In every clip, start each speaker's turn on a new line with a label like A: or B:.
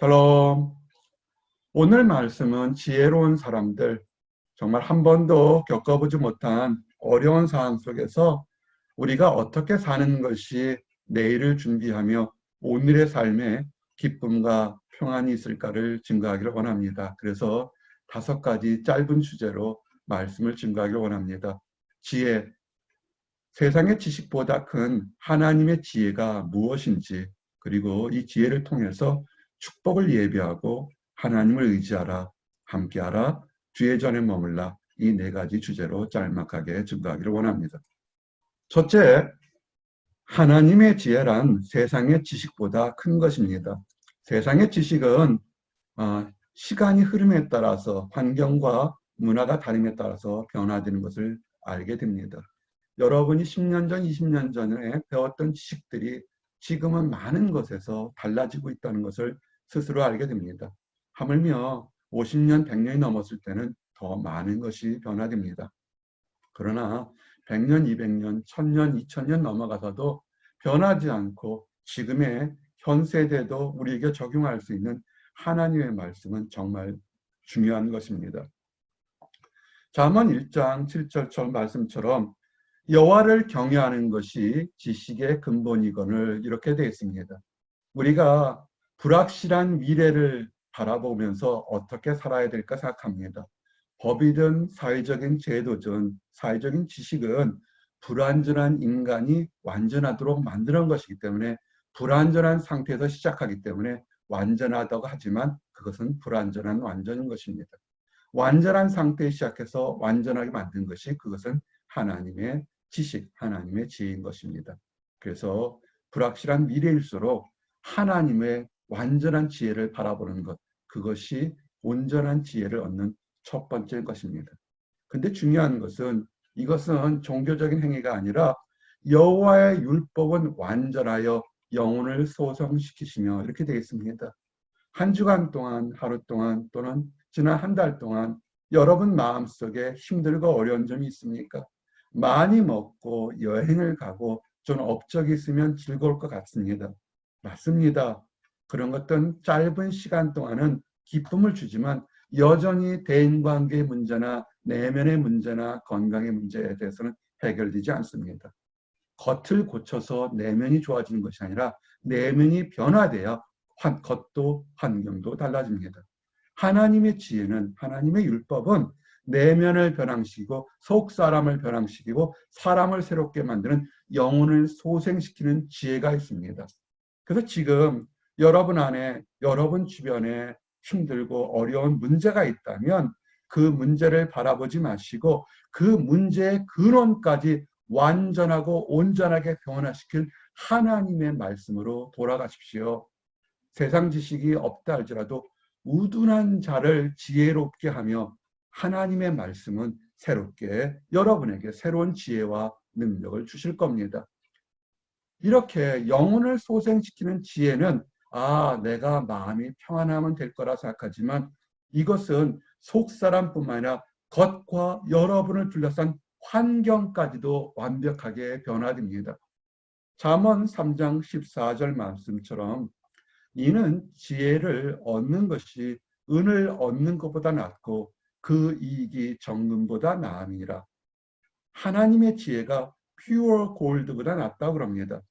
A: 샬롬. 오늘 말씀은 지혜로운 사람들, 정말 한 번도 겪어보지 못한 어려운 상황 속에서 우리가 어떻게 사는 것이 내일을 준비하며 오늘의 삶에 기쁨과 평안이 있을까를 증거하기를 원합니다. 그래서 5가지 짧은 주제로 말씀을 증거하기를 원합니다. 지혜, 세상의 지식보다 큰 하나님의 지혜가 무엇인지, 그리고 이 지혜를 통해서 축복을 예비하고 하나님을 의지하라, 함께하라, 주의 전에 머물라, 이 4가지 주제로 짤막하게 증거하기를 원합니다. 첫째, 하나님의 지혜란 세상의 지식보다 큰 것입니다. 세상의 지식은 시간이 흐름에 따라서 환경과 문화가 다름에 따라서 변화되는 것을 알게 됩니다. 여러분이 10년 전, 20년 전에 배웠던 지식들이 지금은 많은 것에서 달라지고 있다는 것을 스스로 알게 됩니다. 하물며 50년, 100년이 넘었을 때는 더 많은 것이 변화됩니다. 그러나 100년, 200년, 1000년, 2000년 넘어가서도 변하지 않고 지금의 현 세대도 우리에게 적용할 수 있는 하나님의 말씀은 정말 중요한 것입니다. 잠언 1장 7절 말씀처럼 여호와를 경외하는 것이 지식의 근본이거늘, 이렇게 되어 있습니다. 우리가 불확실한 미래를 바라보면서 어떻게 살아야 될까 생각합니다. 법이든 사회적인 제도든 사회적인 지식은 불완전한 인간이 완전하도록 만드는 것이기 때문에, 불완전한 상태에서 시작하기 때문에 완전하다고 하지만 그것은 불완전한 완전인 것입니다. 완전한 상태에 시작해서 완전하게 만든 것이, 그것은 하나님의 지식, 하나님의 지혜인 것입니다. 그래서 불확실한 미래일수록 하나님의 완전한 지혜를 바라보는 것, 그것이 온전한 지혜를 얻는 첫 번째인 것입니다. 근데 중요한 것은, 이것은 종교적인 행위가 아니라 여호와의 율법은 완전하여 영혼을 소성시키시며, 이렇게 되어 있습니다. 한 주간 동안, 하루 동안, 또는 지난 한 달 동안 여러분 마음속에 힘들고 어려운 점이 있습니까? 많이 먹고 여행을 가고 좀 업적이 있으면 즐거울 것 같습니다. 맞습니다. 그런 것들은 짧은 시간 동안은 기쁨을 주지만 여전히 대인관계의 문제나 내면의 문제나 건강의 문제에 대해서는 해결되지 않습니다. 겉을 고쳐서 내면이 좋아지는 것이 아니라 내면이 변화돼야 겉도 환경도 달라집니다. 하나님의 지혜는, 하나님의 율법은 내면을 변화시키고 속 사람을 변화시키고 사람을 새롭게 만드는, 영혼을 소생시키는 지혜가 있습니다. 그래서 지금 여러분 안에, 여러분 주변에 힘들고 어려운 문제가 있다면 그 문제를 바라보지 마시고 그 문제의 근원까지 완전하고 온전하게 변화시킬 하나님의 말씀으로 돌아가십시오. 세상 지식이 없다 할지라도 우둔한 자를 지혜롭게 하며 하나님의 말씀은 새롭게 여러분에게 새로운 지혜와 능력을 주실 겁니다. 이렇게 영혼을 소생시키는 지혜는 내가 마음이 평안하면 될 거라 생각하지만, 이것은 속사람뿐만 아니라 겉과 여러분을 둘러싼 환경까지도 완벽하게 변화됩니다. 잠언 3장 14절 말씀처럼 이는 지혜를 얻는 것이 은을 얻는 것보다 낫고 그 이익이 정금보다 나음이라. 하나님의 지혜가 퓨어 골드보다 낫다고 그럽니다.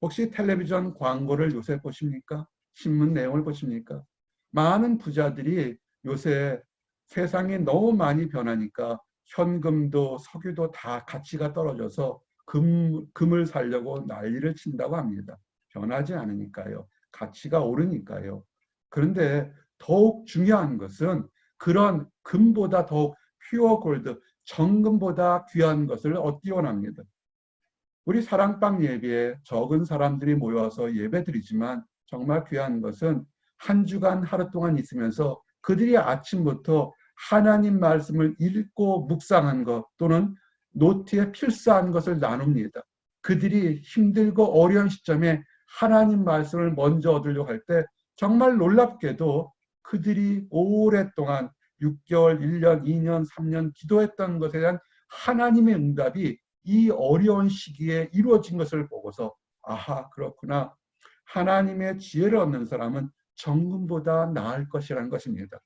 A: 혹시 텔레비전 광고를 요새 보십니까? 신문 내용을 보십니까? 많은 부자들이 요새 세상이 너무 많이 변하니까 현금도 석유도 다 가치가 떨어져서 금을 살려고 난리를 친다고 합니다. 변하지 않으니까요. 가치가 오르니까요. 그런데 더욱 중요한 것은 그런 금보다 더욱 퓨어 골드, 정금보다 귀한 것을 얻기 원합니다. 우리 사랑방 예배에 적은 사람들이 모여서 예배드리지만 정말 귀한 것은 한 주간 하루 동안 있으면서 그들이 아침부터 하나님 말씀을 읽고 묵상한 것, 또는 노트에 필사한 것을 나눕니다. 그들이 힘들고 어려운 시점에 하나님 말씀을 먼저 얻으려고 할 때 정말 놀랍게도 그들이 오랫동안 6개월, 1년, 2년, 3년 기도했던 것에 대한 하나님의 응답이 이 어려운 시기에 이루어진 것을 보고서, 아하, 그렇구나. 하나님의 지혜를 얻는 사람은 정금보다 나을 것이라는 것입니다.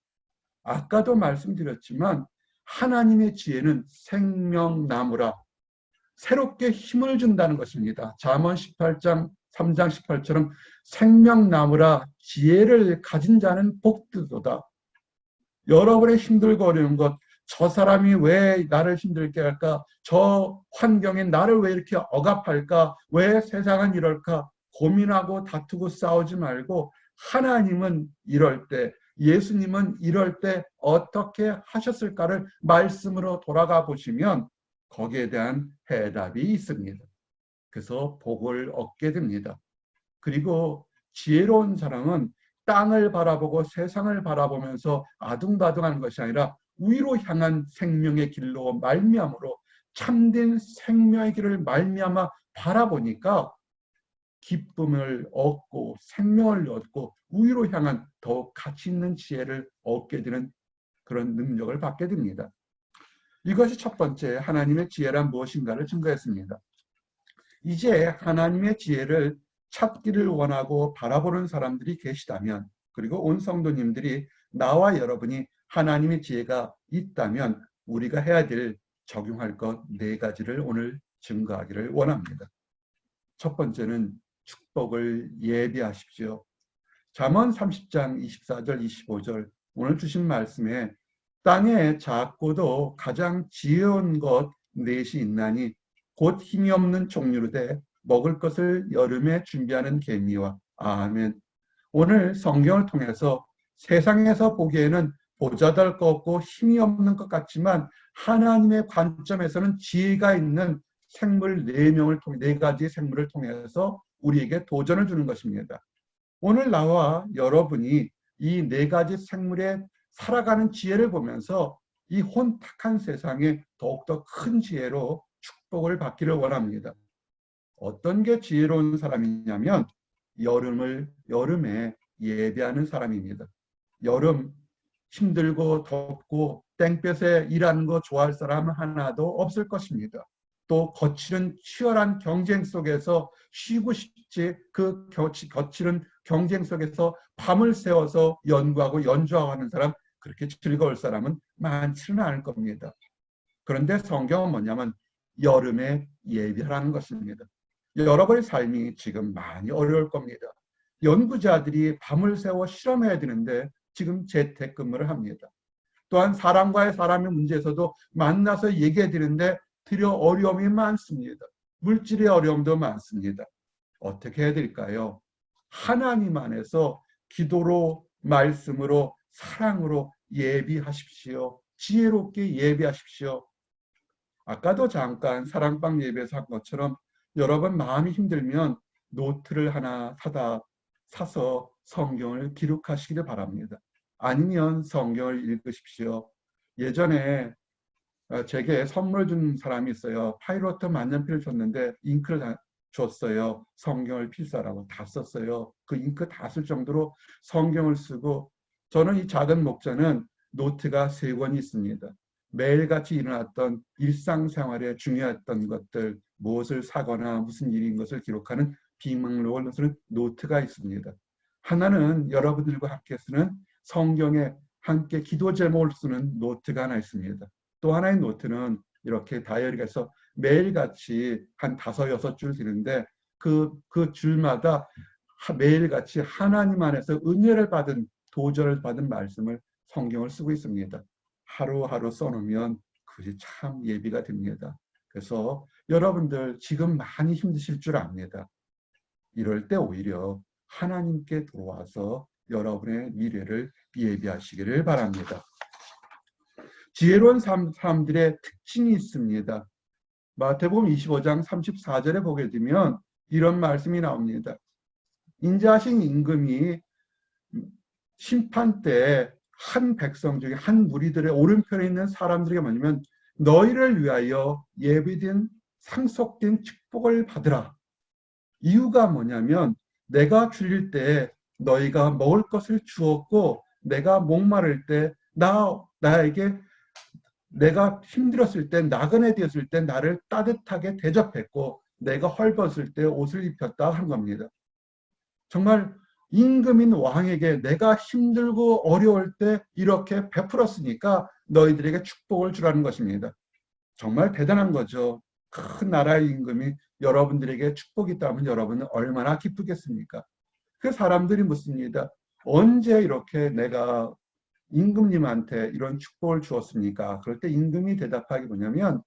A: 아까도 말씀드렸지만 하나님의 지혜는 생명나무라 새롭게 힘을 준다는 것입니다. 잠언 18장 3장 18처럼 생명나무라 지혜를 가진 자는 복되도다. 여러분의 힘들고 어려운 것, 저 사람이 왜 나를 힘들게 할까? 저 환경이 나를 왜 이렇게 억압할까? 왜 세상은 이럴까? 고민하고 다투고 싸우지 말고 하나님은 이럴 때, 예수님은 이럴 때 어떻게 하셨을까를 말씀으로 돌아가 보시면 거기에 대한 해답이 있습니다. 그래서 복을 얻게 됩니다. 그리고 지혜로운 사람은 땅을 바라보고 세상을 바라보면서 아둥바둥하는 것이 아니라 위로 향한 생명의 길로 말미암으로 참된 생명의 길을 말미암아 바라보니까 기쁨을 얻고 생명을 얻고 위로 향한 더욱 가치 있는 지혜를 얻게 되는 그런 능력을 받게 됩니다. 이것이 첫 번째 하나님의 지혜란 무엇인가를 증거했습니다. 이제 하나님의 지혜를 찾기를 원하고 바라보는 사람들이 계시다면, 그리고 온 성도님들이 나와 여러분이 하나님의 지혜가 있다면 우리가 해야 될 적용할 것 4가지를 오늘 증거하기를 원합니다. 첫 번째는 축복을 예비하십시오. 잠언 30장 24절 25절 오늘 주신 말씀에 땅에 작고도 가장 지혜로운 것 4이 있나니 곧 힘이 없는 종류로 돼 먹을 것을 여름에 준비하는 개미와 아멘. 오늘 성경을 통해서 세상에서 보기에는 보잘것 없고 힘이 없는 것 같지만 하나님의 관점에서는 지혜가 있는 생물 4명을 통해 4가지 생물을 통해서 우리에게 도전을 주는 것입니다. 오늘 나와 여러분이 이 4가지 생물의 살아가는 지혜를 보면서 이 혼탁한 세상에 더욱더 큰 지혜로 축복을 받기를 원합니다. 어떤 게 지혜로운 사람이냐면 여름에 예배하는 사람입니다. 여름 힘들고 덥고 땡볕에 일하는 거 좋아할 사람은 하나도 없을 것입니다. 또 거칠은 치열한 경쟁 속에서 쉬고 싶지 그 거칠은 경쟁 속에서 밤을 새워서 연구하고 연주하고 하는 사람, 그렇게 즐거울 사람은 많지는 않을 겁니다. 그런데 성경은 뭐냐면 여름에 예배하라는 것입니다. 여러분의 삶이 지금 많이 어려울 겁니다. 연구자들이 밤을 새워 실험해야 되는데 지금 재택근무를 합니다. 또한 사람과의 사람의 문제에서도 만나서 얘기해야 되는데 들여 어려움이 많습니다. 물질의 어려움도 많습니다. 어떻게 해야 될까요? 하나님 안에서 기도로, 말씀으로, 사랑으로 예비하십시오. 지혜롭게 예비하십시오. 아까도 잠깐 사랑방 예배에서 한 것처럼 여러분 마음이 힘들면 노트를 하나 사서 성경을 기록하시기를 바랍니다. 아니면 성경을 읽으십시오. 예전에 제게 선물 준 사람이 있어요. 파이로트 만년필을 줬는데 잉크를 다 줬어요. 성경을 필사라고 다 썼어요. 그 잉크 다 쓸 정도로 성경을 쓰고, 저는 이 작은 목자는 노트가 3권이 있습니다. 매일같이 일어났던 일상생활에 중요했던 것들, 무엇을 사거나 무슨 일인 것을 기록하는 비밀록을 쓰는 노트가 있습니다. 하나는 여러분들과 함께 쓰는 성경에 함께 기도 제목을 쓰는 노트가 하나 있습니다. 또 하나의 노트는 이렇게 다이어리가 있어 매일같이 한 5, 6줄 되는데 그 줄마다 매일같이 하나님 안에서 은혜를 받은 도전을 받은 말씀을 성경을 쓰고 있습니다. 하루하루 써놓으면 그게 참 예비가 됩니다. 그래서 여러분들 지금 많이 힘드실 줄 압니다. 이럴 때 오히려 하나님께 들어와서 여러분의 미래를 예비하시기를 바랍니다. 지혜로운 사람들의 특징이 있습니다. 마태복음 25장 34절에 보게 되면 이런 말씀이 나옵니다. 인자하신 임금이 심판 때 한 백성 중에 한 무리들의 오른편에 있는 사람들에게 뭐냐면 너희를 위하여 예비된 상속된 축복을 받으라. 이유가 뭐냐면 내가 줄일 때 너희가 먹을 것을 주었고 내가 목마를 때 나에게 내가 힘들었을 때 나그네 되었을 때 나를 따뜻하게 대접했고 내가 헐벗을 때 옷을 입혔다 한 겁니다. 정말 임금인 왕에게 내가 힘들고 어려울 때 이렇게 베풀었으니까 너희들에게 축복을 주라는 것입니다. 정말 대단한 거죠. 큰 나라의 임금이 여러분들에게 축복이 있다면 여러분은 얼마나 기쁘겠습니까? 그 사람들이 묻습니다. 언제 이렇게 내가 임금님한테 이런 축복을 주었습니까? 그럴 때 임금이 대답하기 뭐냐면,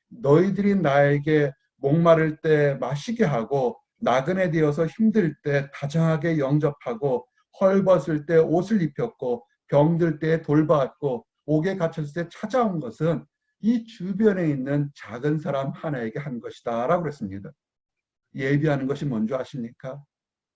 A: 너희들이 나에게 목마를 때 마시게 하고 나그네 되어서 힘들 때 다정하게 영접하고 헐벗을 때 옷을 입혔고 병들 때 돌봤고 옥에 갇혔을 때 찾아온 것은 이 주변에 있는 작은 사람 하나에게 한 것이다 라고 그랬습니다. 예비하는 것이 뭔지 아십니까?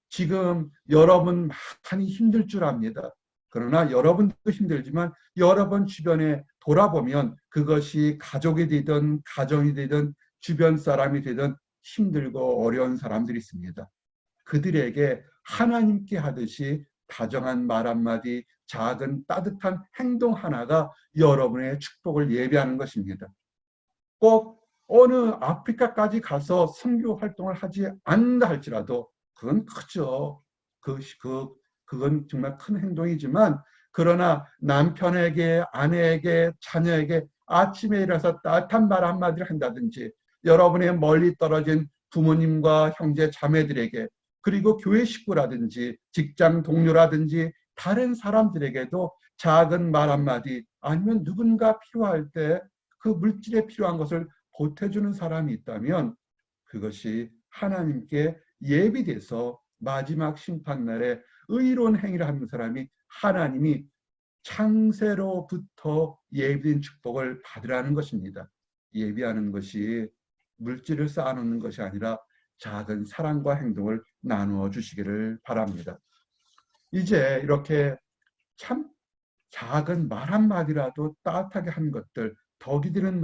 A: 지금 여러분 많이 힘들 줄 압니다. 그러나 여러분도 힘들지만 여러분 주변에 돌아보면 그것이 가족이 되든 가정이 되든 주변 사람이 되든 힘들고 어려운 사람들이 있습니다. 그들에게 하나님께 하듯이 다정한 말 한마디, 작은 따뜻한 행동 하나가 여러분의 축복을 예비하는 것입니다. 꼭 어느 아프리카까지 가서 선교 활동을 하지 않는다 할지라도 그건 크죠. 그건 정말 큰 행동이지만, 그러나 남편에게, 아내에게, 자녀에게 아침에 일어나서 따뜻한 말 한마디를 한다든지, 여러분의 멀리 떨어진 부모님과 형제 자매들에게, 그리고 교회 식구라든지 직장 동료라든지 다른 사람들에게도 작은 말 한마디, 아니면 누군가 필요할 때 그 물질에 필요한 것을 보태주는 사람이 있다면 그것이 하나님께 예비돼서 마지막 심판날에 의로운 행위를 하는 사람이 하나님이 창세로부터 예비된 축복을 받으라는 것입니다. 예비하는 것이 물질을 쌓아놓는 것이 아니라 작은 사랑과 행동을 나누어 주시기를 바랍니다. 이제 이렇게 참 작은 말 한마디라도 따뜻하게 한 것들, 덕이 드는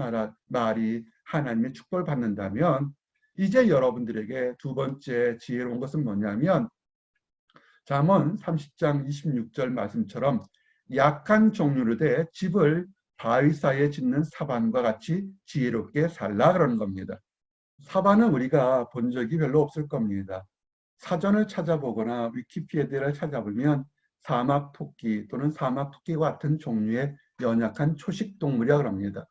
A: 말이 하나님의 축복을 받는다면, 이제 여러분들에게 두 번째 지혜로운 것은 뭐냐면, 잠언 30장 26절 말씀처럼 약한 종류로 돼 집을 바위 사이에 짓는 사반과 같이 지혜롭게 살라 그러는 겁니다. 사반은 우리가 본 적이 별로 없을 겁니다. 사전을 찾아보거나 위키피디아를 찾아보면 사막 토끼 또는 사막 토끼와 같은 종류의 연약한 초식 동물이라고 합니다.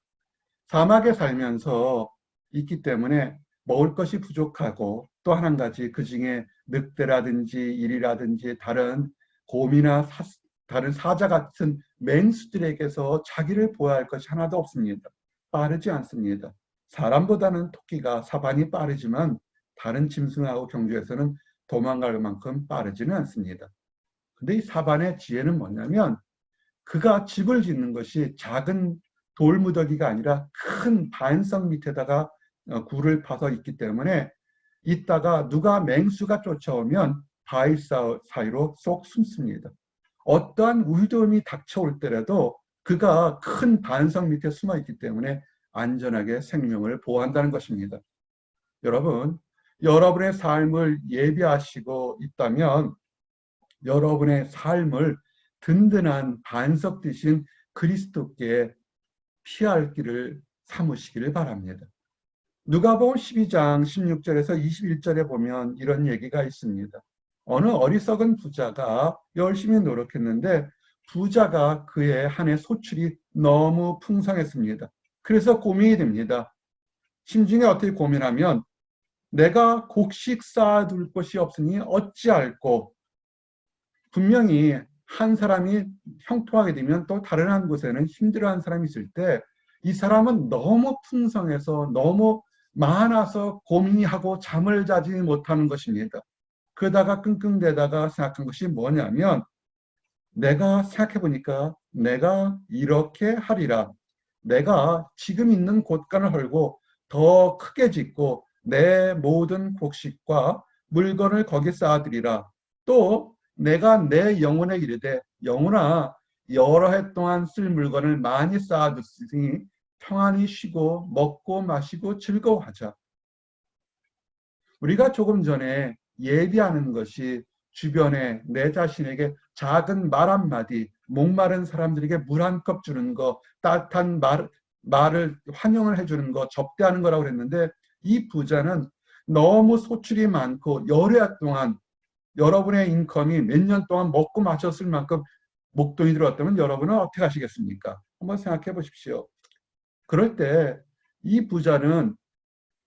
A: 사막에 살면서 있기 때문에 먹을 것이 부족하고, 또 한 가지 그 중에 늑대라든지 일이라든지 다른 곰이나 다른 사자 같은 맹수들에게서 자기를 보호할 것이 하나도 없습니다. 빠르지 않습니다. 사람보다는 토끼가 사반이 빠르지만 다른 짐승하고 경주에서는 도망갈 만큼 빠르지는 않습니다. 근데 이 사반의 지혜는 뭐냐면, 그가 집을 짓는 것이 작은 돌무더기가 아니라 큰 반석 밑에다가 굴을 파서 있기 때문에, 있다가 누가 맹수가 쫓아오면 바위 사이로 쏙 숨습니다. 어떠한 위험이 닥쳐올 때라도 그가 큰 반석 밑에 숨어 있기 때문에 안전하게 생명을 보호한다는 것입니다. 여러분, 여러분의 삶을 예비하시고 있다면 여러분의 삶을 든든한 반석 되신 그리스도께 피할 길을 삼으시기를 바랍니다. 누가복음 12장 16절에서 21절에 보면 이런 얘기가 있습니다. 어느 어리석은 부자가 열심히 노력했는데 부자가 그의 한 해 소출이 너무 풍성했습니다. 그래서 고민이 됩니다. 심중에 어떻게 고민하면, 내가 곡식 쌓아둘 곳이 없으니 어찌할꼬. 분명히 한 사람이 형통하게 되면 또 다른 한 곳에는 힘들어하는 사람이 있을 때, 이 사람은 너무 풍성해서 너무 많아서 고민이 하고 잠을 자지 못하는 것입니다. 그러다가 끙끙대다가 생각한 것이 뭐냐면, 내가 생각해 보니까 내가 이렇게 하리라. 내가 지금 있는 곳간을 헐고 더 크게 짓고 내 모든 곡식과 물건을 거기 쌓아두리라. 또 내가 내 영혼에 이르되, 영혼아, 여러 해 동안 쓸 물건을 많이 쌓아뒀으니 평안히 쉬고 먹고 마시고 즐거워하자. 우리가 조금 전에 예비하는 것이 주변에 내 자신에게 작은 말 한마디, 목마른 사람들에게 물 한 컵 주는 거, 따뜻한 말을 환영을 해주는 거, 접대하는 거라고 그랬는데, 이 부자는 너무 소출이 많고 여러 해 동안 여러분의 인컴이 몇 년 동안 먹고 마셨을 만큼 목돈이 들어왔다면 여러분은 어떻게 하시겠습니까? 한번 생각해 보십시오. 그럴 때 이 부자는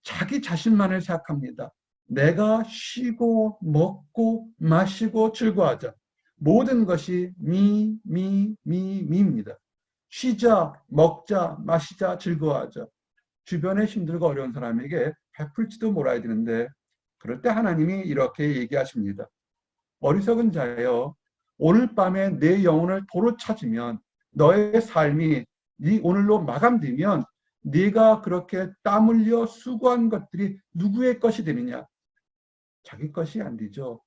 A: 자기 자신만을 생각합니다. 내가 쉬고 먹고 마시고 즐거워하자. 모든 것이 미입니다. 쉬자, 먹자, 마시자, 즐거워하자. 주변에 힘들고 어려운 사람에게 베풀지도 몰아야 되는데 그럴 때 하나님이 이렇게 얘기하십니다. 어리석은 자여, 오늘 밤에 내 영혼을 도로 찾으면 너의 삶이 네 오늘로 마감되면 네가 그렇게 땀 흘려 수고한 것들이 누구의 것이 되느냐? 자기 것이 안 되죠.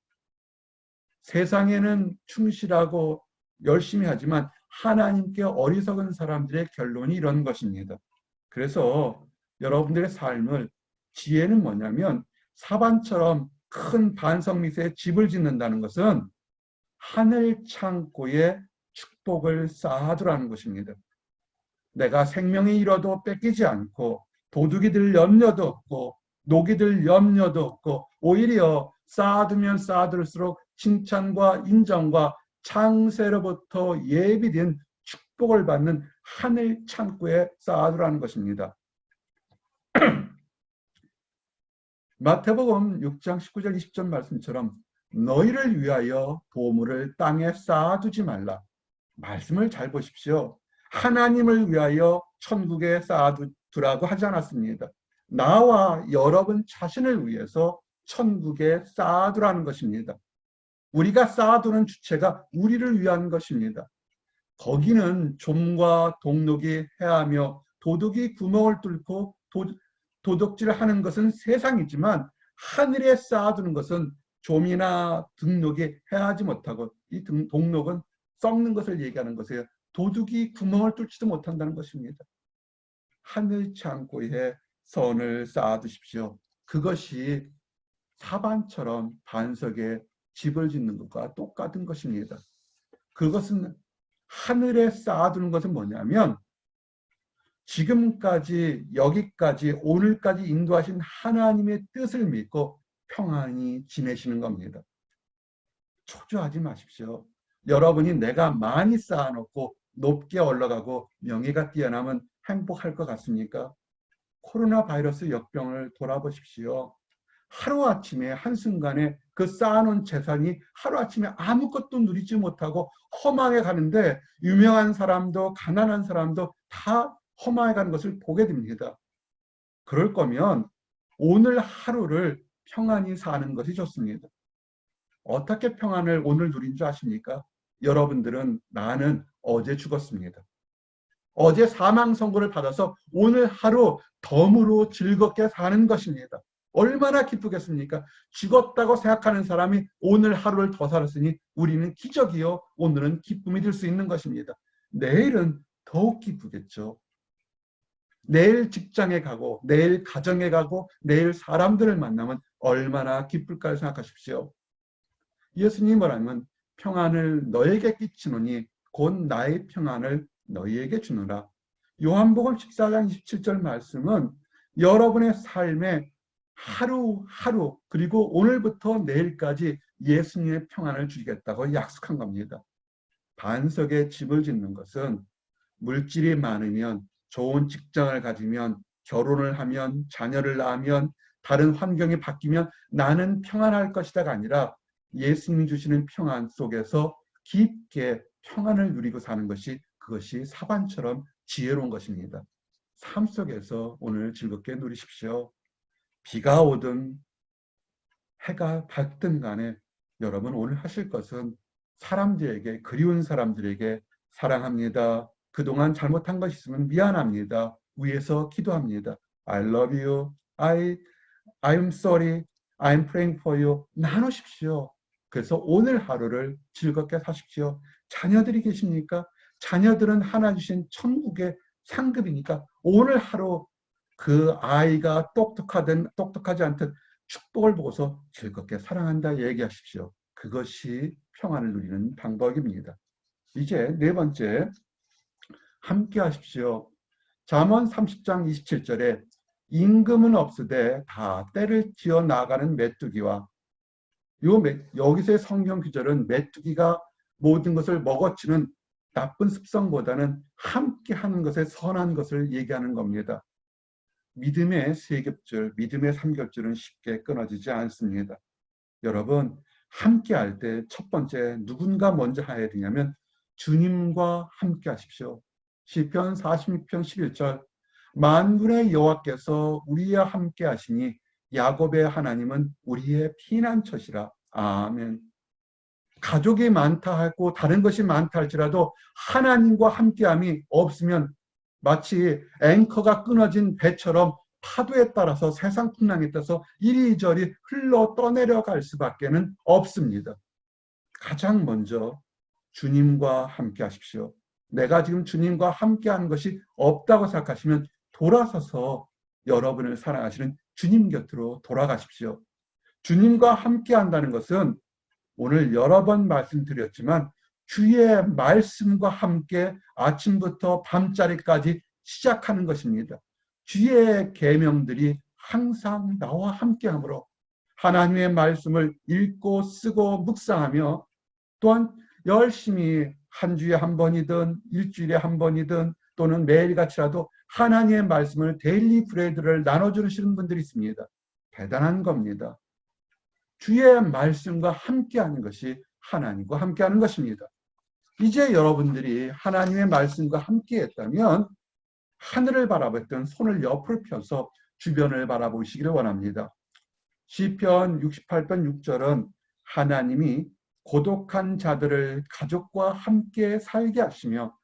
A: 세상에는 충실하고 열심히 하지만 하나님께 어리석은 사람들의 결론이 이런 것입니다. 그래서 여러분들의 삶을 지혜는 뭐냐면 사반처럼 큰 반석 밑에 집을 짓는다는 것은 하늘 창고에 축복을 쌓아두라는 것입니다. 내가 생명이 잃어도 뺏기지 않고 도둑이 들 염려도 없고 녹이 들 염려도 없고 오히려 쌓아두면 쌓아둘수록 칭찬과 인정과 창세로부터 예비된 축복을 받는 하늘 창고에 쌓아두라는 것입니다. 마태복음 6장 19절 20절 말씀처럼 너희를 위하여 보물을 땅에 쌓아두지 말라. 말씀을 잘 보십시오. 하나님을 위하여 천국에 쌓아두라고 하지 않았습니다. 나와 여러분 자신을 위해서 천국에 쌓아두라는 것입니다. 우리가 쌓아두는 주체가 우리를 위한 것입니다. 거기는 좀과 동록이 해하며 도둑이 구멍을 뚫고 도둑질하는 것은 세상이지만 하늘에 쌓아두는 것은 좀이나 등록이 해하지 못하고 이 동록은 썩는 것을 얘기하는 것이에요. 도둑이 구멍을 뚫지도 못한다는 것입니다. 하늘 창고에 선을 쌓아두십시오. 그것이 사반처럼 반석에 집을 짓는 것과 똑같은 것입니다. 그것은 하늘에 쌓아두는 것은 뭐냐면 지금까지 여기까지 오늘까지 인도하신 하나님의 뜻을 믿고 평안히 지내시는 겁니다. 초조하지 마십시오. 여러분이 내가 많이 쌓아놓고 높게 올라가고 명예가 뛰어나면 행복할 것 같습니까? 코로나 바이러스 역병을 돌아보십시오. 하루아침에 한순간에 그 쌓아놓은 재산이 하루아침에 아무것도 누리지 못하고 허망해 가는데 유명한 사람도 가난한 사람도 다 허망해 가는 것을 보게 됩니다. 그럴 거면 오늘 하루를 평안히 사는 것이 좋습니다. 어떻게 평안을 오늘 누린 줄 아십니까? 여러분들은 나는 어제 죽었습니다. 어제 사망 선고를 받아서 오늘 하루 덤으로 즐겁게 사는 것입니다. 얼마나 기쁘겠습니까? 죽었다고 생각하는 사람이 오늘 하루를 더 살았으니 우리는 기적이요. 오늘은 기쁨이 될 수 있는 것입니다. 내일은 더욱 기쁘겠죠. 내일 직장에 가고 내일 가정에 가고 내일 사람들을 만나면 얼마나 기쁠까 생각하십시오. 예수님이 뭐라면 평안을 너에게 끼치노니 곧 나의 평안을 너희에게 주노라. 요한복음 14장 27절 말씀은 여러분의 삶에 하루하루 그리고 오늘부터 내일까지 예수님의 평안을 주겠다고 약속한 겁니다. 반석에 집을 짓는 것은 물질이 많으면 좋은 직장을 가지면 결혼을 하면 자녀를 낳으면 다른 환경이 바뀌면 나는 평안할 것이다가 아니라 예수님이 주시는 평안 속에서 깊게 평안을 누리고 사는 것이 그것이 사반처럼 지혜로운 것입니다. 삶 속에서 오늘 즐겁게 누리십시오. 비가 오든 해가 밝든 간에 여러분 오늘 하실 것은 사람들에게 그리운 사람들에게 사랑합니다. 그동안 잘못한 것 있으면 미안합니다. 위에서 기도합니다. I love you. I'm sorry. I'm praying for you. 나누십시오. 그래서 오늘 하루를 즐겁게 사십시오. 자녀들이 계십니까? 자녀들은 하나 주신 천국의 상급이니까 오늘 하루 그 아이가 똑똑하든 똑똑하지 않든 축복을 보고서 즐겁게 사랑한다 얘기하십시오. 그것이 평안을 누리는 방법입니다. 이제 네 번째, 함께 하십시오. 잠언 30장 27절에 임금은 없으되 다 때를 지어 나가는 메뚜기와 여기서의 성경 구절은 메뚜기가 모든 것을 먹어치는 나쁜 습성보다는 함께 하는 것에 선한 것을 얘기하는 겁니다. 믿음의 세 겹줄, 믿음의 삼 겹줄은 쉽게 끊어지지 않습니다. 여러분, 함께 할 때 첫 번째 누군가 먼저 해야 되냐면 주님과 함께 하십시오. 시편 46편 11절 만군의 여호와께서 우리와 함께 하시니 야곱의 하나님은 우리의 피난처시라. 아멘. 가족이 많다 하고 다른 것이 많다 할지라도 하나님과 함께함이 없으면 마치 앵커가 끊어진 배처럼 파도에 따라서 세상 풍랑에 따라서 이리저리 흘러 떠내려갈 수밖에는 없습니다. 가장 먼저 주님과 함께 하십시오. 내가 지금 주님과 함께하는 것이 없다고 생각하시면 돌아서서 여러분을 사랑하시는 주님 곁으로 돌아가십시오. 주님과 함께한다는 것은 오늘 여러 번 말씀드렸지만 주의 말씀과 함께 아침부터 밤자리까지 시작하는 것입니다. 주의 계명들이 항상 나와 함께하므로 하나님의 말씀을 읽고 쓰고 묵상하며 또한 열심히 한 주에 한 번이든 일주일에 한 번이든 또는 매일같이라도 하나님의 말씀을 데일리 브레드를 나눠주시는 분들이 있습니다. 대단한 겁니다. 주의 말씀과 함께하는 것이 하나님과 함께하는 것입니다. 이제 여러분들이 하나님의 말씀과 함께했다면 하늘을 바라봤던 손을 옆으로 펴서 주변을 바라보시기를 원합니다. 시편 68편 6절은 하나님이 고독한 자들을 가족과 함께 살게 하시며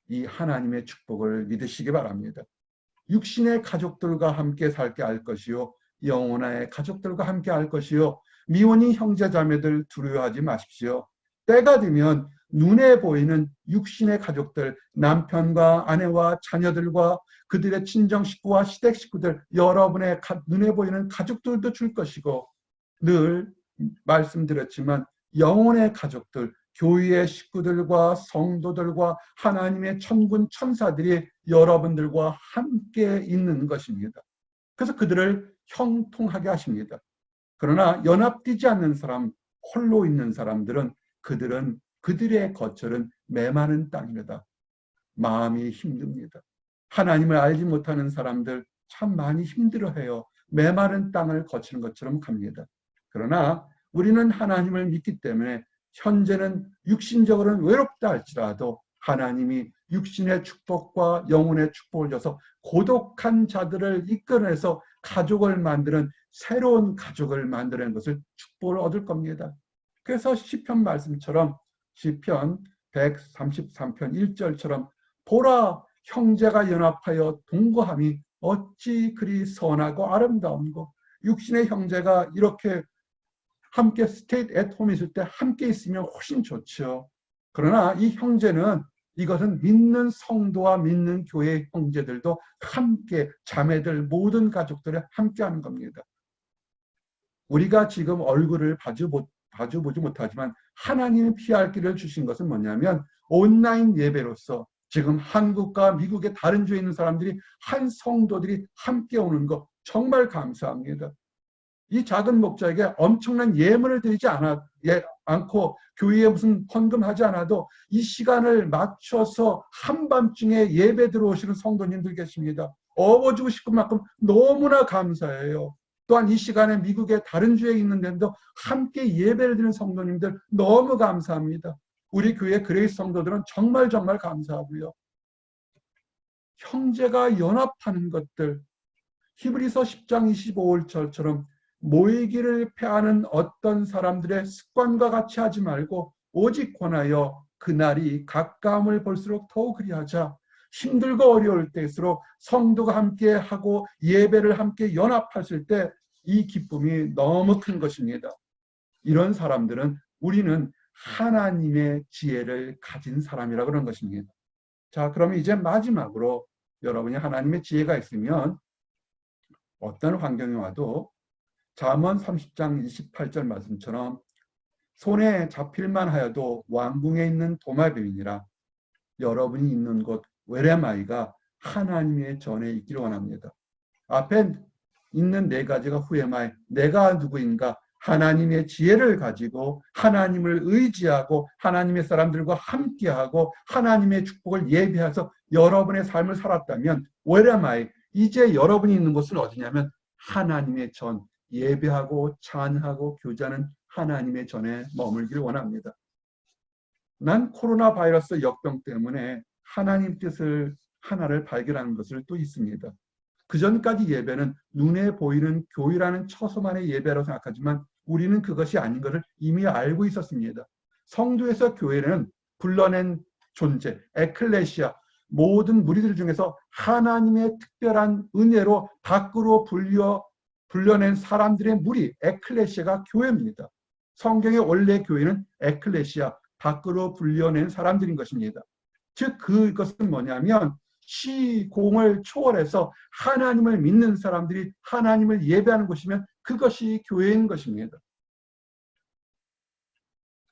A: 이 하나님의 축복을 믿으시기 바랍니다. 육신의 가족들과 함께 살게 할 것이요 영혼의 가족들과 함께 할 것이요 미혼인 형제자매들 두려워하지 마십시오. 때가 되면 눈에 보이는 육신의 가족들, 남편과 아내와 자녀들과 그들의 친정 식구와 시댁 식구들, 여러분의 눈에 보이는 가족들도 줄 것이고 늘 말씀드렸지만 영혼의 가족들, 교회의 식구들과 성도들과 하나님의 천군 천사들이 여러분들과 함께 있는 것입니다. 그래서 그들을 형통하게 하십니다. 그러나 연합되지 않는 사람, 홀로 있는 사람들은 그들의 거처는 메마른 땅입니다. 마음이 힘듭니다. 하나님을 알지 못하는 사람들 참 많이 힘들어해요. 메마른 땅을 거치는 것처럼 갑니다. 그러나 우리는 하나님을 믿기 때문에 현재는 육신적으로는 외롭다 할지라도 하나님이 육신의 축복과 영혼의 축복을 줘서 고독한 자들을 이끌어내서 가족을 만드는 새로운 가족을 만드는 것을 축복을 얻을 겁니다. 그래서 시편 말씀처럼 시편 133편 1절처럼 보라 형제가 연합하여 동거함이 어찌 그리 선하고 아름다운고 육신의 형제가 이렇게 함께 스테이트 앳 홈 있을 때 함께 있으면 훨씬 좋죠. 그러나 이 형제는 이것은 믿는 성도와 믿는 교회 형제들도 함께 자매들 모든 가족들이 함께하는 겁니다. 우리가 지금 얼굴을 봐주보지 못하지만 하나님이 피할 길을 주신 것은 뭐냐면 온라인 예배로서 지금 한국과 미국의 다른 주에 있는 사람들이 한 성도들이 함께 오는 거 정말 감사합니다. 이 작은 목자에게 엄청난 예물을 드리지 않고 교회에 무슨 헌금하지 않아도 이 시간을 맞춰서 한밤중에 예배 들어오시는 성도님들 계십니다. 업어주고 싶은 만큼 너무나 감사해요. 또한 이 시간에 미국의 다른 주에 있는 데도 함께 예배를 드리는 성도님들 너무 감사합니다. 우리 교회 그레이스 성도들은 정말 감사하고요. 형제가 연합하는 것들 히브리서 10장 25절처럼 모이기를 패하는 어떤 사람들의 습관과 같이 하지 말고 오직 권하여 그날이 가까움을 볼수록 더욱 그리하자. 힘들고 어려울 때일수록 성도가 함께 하고 예배를 함께 연합하실 때 이 기쁨이 너무 큰 것입니다. 이런 사람들은 우리는 하나님의 지혜를 가진 사람이라고 그런 것입니다. 자, 그러면 이제 마지막으로 여러분이 하나님의 지혜가 있으면 어떤 환경이 와도 잠언 30장 28절 말씀처럼 손에 잡힐만 하여도 왕궁에 있는 도마뱀이니라. 여러분이 있는 곳 외레마이가 하나님의 전에 있기를 원합니다. 앞에 있는 네 가지가 후에마이, 내가 누구인가, 하나님의 지혜를 가지고 하나님을 의지하고 하나님의 사람들과 함께하고 하나님의 축복을 예배해서 여러분의 삶을 살았다면 where 이제 여러분이 있는 곳은 어디냐면 하나님의 전, 예배하고 찬양하고 교제하는 하나님의 전에 머물기를 원합니다. 난 코로나 바이러스 역병 때문에 하나님 뜻을 하나를 발견하는 것을 또 있습니다. 그 전까지 예배는 눈에 보이는 교회라는 처소만의 예배라고 생각하지만 우리는 그것이 아닌 것을 이미 알고 있었습니다. 성도에서 교회는 불러낸 존재, 에클레시아, 모든 무리들 중에서 하나님의 특별한 은혜로 밖으로 불려낸 사람들의 무리, 에클레시아가 교회입니다. 성경의 원래 교회는 에클레시아, 밖으로 불려낸 사람들인 것입니다. 즉 그것은 뭐냐면 시공을 초월해서 하나님을 믿는 사람들이 하나님을 예배하는 곳이면 그것이 교회인 것입니다.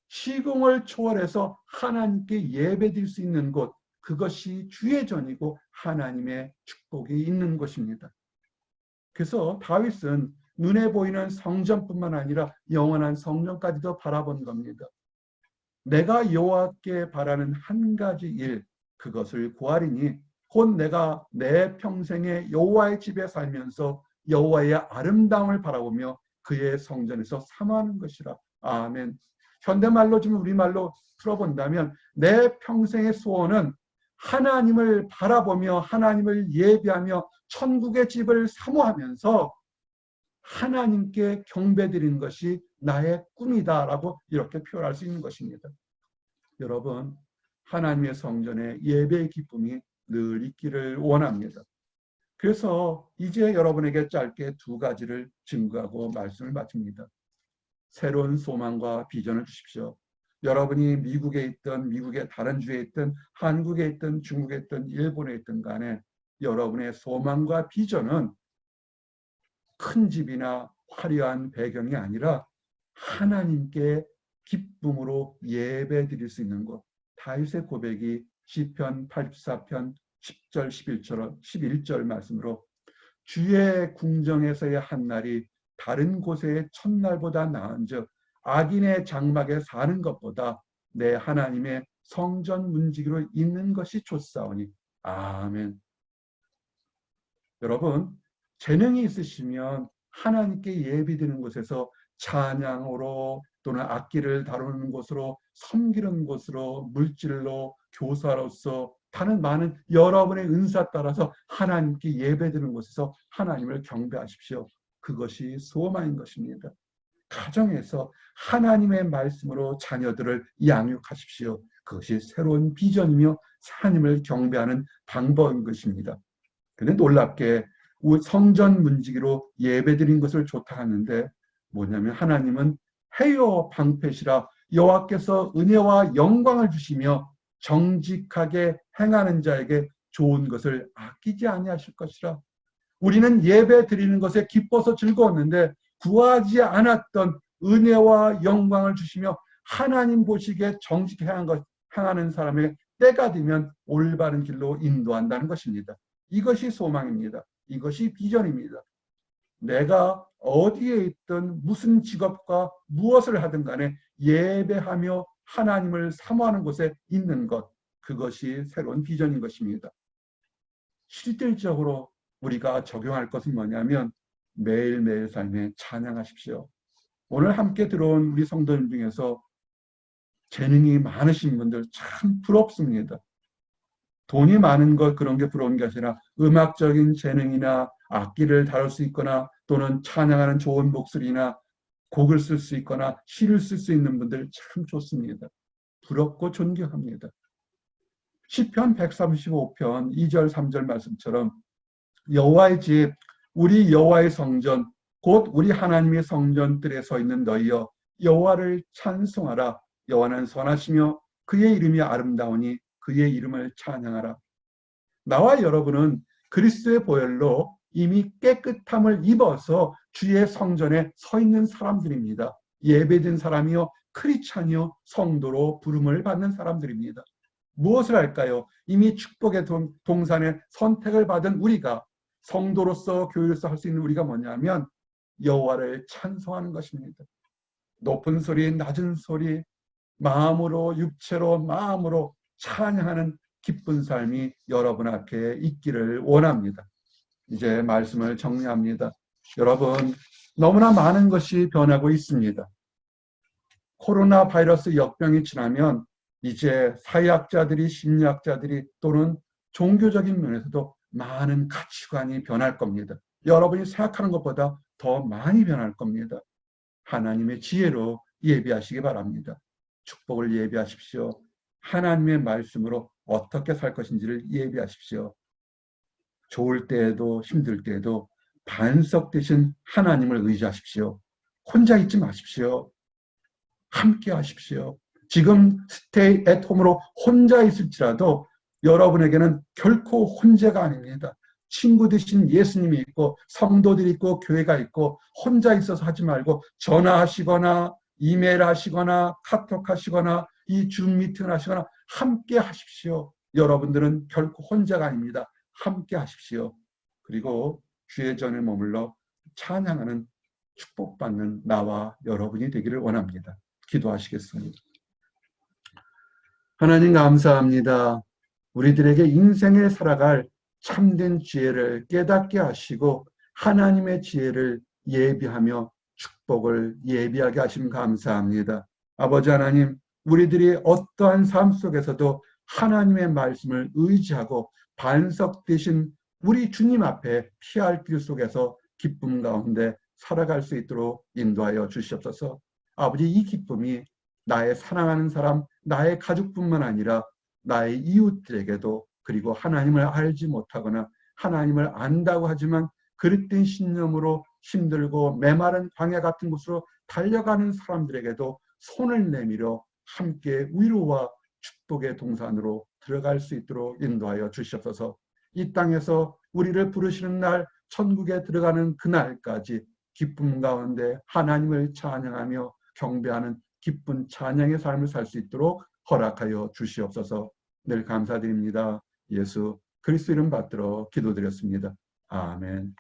A: 시공을 초월해서 하나님께 예배드릴 수 있는 곳, 그것이 주의 전이고 하나님의 축복이 있는 곳입니다. 그래서 다윗은 눈에 보이는 성전뿐만 아니라 영원한 성전까지도 바라본 겁니다. 내가 여호와께 바라는 한 가지 일, 그것을 구하리니 곧 내가 내 평생에 여호와의 집에 살면서 여호와의 아름다움을 바라보며 그의 성전에서 사모하는 것이라. 아멘. 현대말로 좀 우리말로 풀어본다면 내 평생의 소원은 하나님을 바라보며 하나님을 예배하며 천국의 집을 사모하면서 하나님께 경배드리는 것이 나의 꿈이다라고 이렇게 표현할 수 있는 것입니다. 여러분, 하나님의 성전에 예배의 기쁨이 늘 있기를 원합니다. 그래서 이제 여러분에게 짧게 두 가지를 증거하고 말씀을 마칩니다. 새로운 소망과 비전을 주십시오. 여러분이 미국에 있든 미국의 다른 주에 있든 한국에 있든 중국에 있든 일본에 있든 간에 여러분의 소망과 비전은 큰 집이나 화려한 배경이 아니라 하나님께 기쁨으로 예배 드릴 수 있는 곳. 다윗의 고백이 시편 84편 10절 11절 말씀으로 주의 궁정에서의 한날이 다른 곳의 첫날보다 나은즉 악인의 장막에 사는 것보다 내 하나님의 성전 문지기로 있는 것이 좋사오니. 아멘. 여러분, 재능이 있으시면 하나님께 예배드리는 곳에서 찬양으로 또는 악기를 다루는 곳으로 섬기는 곳으로 물질로 교사로서 다른 많은 여러분의 은사 따라서 하나님께 예배드리는 곳에서 하나님을 경배하십시오. 그것이 소망인 것입니다. 가정에서 하나님의 말씀으로 자녀들을 양육하십시오. 그것이 새로운 비전이며 하나님을 경배하는 방법인 것입니다. 그런데 놀랍게 성전 문지기로 예배드린 것을 좋다 하는데 뭐냐면 하나님은 해요 방패시라 여호와께서 은혜와 영광을 주시며 정직하게 행하는 자에게 좋은 것을 아끼지 아니하실 것이라. 우리는 예배 드리는 것에 기뻐서 즐거웠는데 구하지 않았던 은혜와 영광을 주시며 하나님 보시기에 정직히 행하는 사람의 때가 되면 올바른 길로 인도한다는 것입니다. 이것이 소망입니다. 이것이 비전입니다. 내가 어디에 있든 무슨 직업과 무엇을 하든 간에 예배하며 하나님을 사모하는 곳에 있는 것, 그것이 새로운 비전인 것입니다. 실질적으로 우리가 적용할 것은 뭐냐면 매일매일 삶에 찬양하십시오. 오늘 함께 들어온 우리 성도님 중에서 재능이 많으신 분들 참 부럽습니다. 돈이 많은 것 그런 게 부러운 게 아니라 음악적인 재능이나 악기를 다룰 수 있거나 또는 찬양하는 좋은 목소리나 곡을 쓸 수 있거나 시를 쓸 수 있는 분들 참 좋습니다. 부럽고 존경합니다. 시편 135편 2절 3절 말씀처럼 여호와의 집, 우리 여호와의 성전, 곧 우리 하나님의 성전들에 서 있는 너희여 여호와를 찬송하라. 여호와는 선하시며 그의 이름이 아름다우니 그의 이름을 찬양하라. 나와 여러분은 그리스도의 보혈로 이미 깨끗함을 입어서 주의 성전에 서 있는 사람들입니다. 예배된 사람이요 크리스찬이요 성도로 부름을 받는 사람들입니다. 무엇을 할까요? 이미 축복의 동산에 선택을 받은 우리가 성도로서 교회로서 할 수 있는 우리가 뭐냐면 여호와를 찬송하는 것입니다. 높은 소리, 낮은 소리, 마음으로, 육체로, 마음으로 찬양하는 기쁜 삶이 여러분 앞에 있기를 원합니다. 이제 말씀을 정리합니다. 여러분, 너무나 많은 것이 변하고 있습니다. 코로나 바이러스 역병이 지나면 이제 사회학자들이, 심리학자들이 또는 종교적인 면에서도 많은 가치관이 변할 겁니다. 여러분이 생각하는 것보다 더 많이 변할 겁니다. 하나님의 지혜로 예비하시기 바랍니다. 축복을 예비하십시오. 하나님의 말씀으로 어떻게 살 것인지를 예비하십시오. 좋을 때에도 힘들 때에도 반석 되신 하나님을 의지하십시오. 혼자 있지 마십시오. 함께 하십시오. 지금 스테이 앳 홈으로 혼자 있을지라도 여러분에게는 결코 혼자가 아닙니다. 친구 되신 예수님이 있고 성도들이 있고 교회가 있고 혼자 있어서 하지 말고 전화하시거나 이메일 하시거나 카톡 하시거나 이 줌 미팅을 하시거나 함께 하십시오. 여러분들은 결코 혼자가 아닙니다. 함께 하십시오. 그리고 주의 전에 머물러 찬양하는 축복받는 나와 여러분이 되기를 원합니다. 기도하시겠습니다. 하나님 감사합니다. 우리들에게 인생을 살아갈 참된 지혜를 깨닫게 하시고 하나님의 지혜를 예비하며 축복을 예비하게 하심 감사합니다. 아버지 하나님, 우리들이 어떠한 삶 속에서도 하나님의 말씀을 의지하고 반석 되신 우리 주님 앞에 피할 길 속에서 기쁨 가운데 살아갈 수 있도록 인도하여 주시옵소서. 아버지, 이 기쁨이 나의 사랑하는 사람, 나의 가족뿐만 아니라 나의 이웃들에게도, 그리고 하나님을 알지 못하거나 하나님을 안다고 하지만 그릇된 신념으로 힘들고 메마른 광야 같은 곳으로 달려가는 사람들에게도 손을 내밀어 함께 위로와 축복의 동산으로 들어갈 수 있도록 인도하여 주시옵소서. 이 땅에서 우리를 부르시는 날, 천국에 들어가는 그날까지 기쁨 가운데 하나님을 찬양하며 경배하는 기쁜 찬양의 삶을 살 수 있도록 허락하여 주시옵소서. 늘 감사드립니다. 예수 그리스도 이름 받들어 기도드렸습니다. 아멘.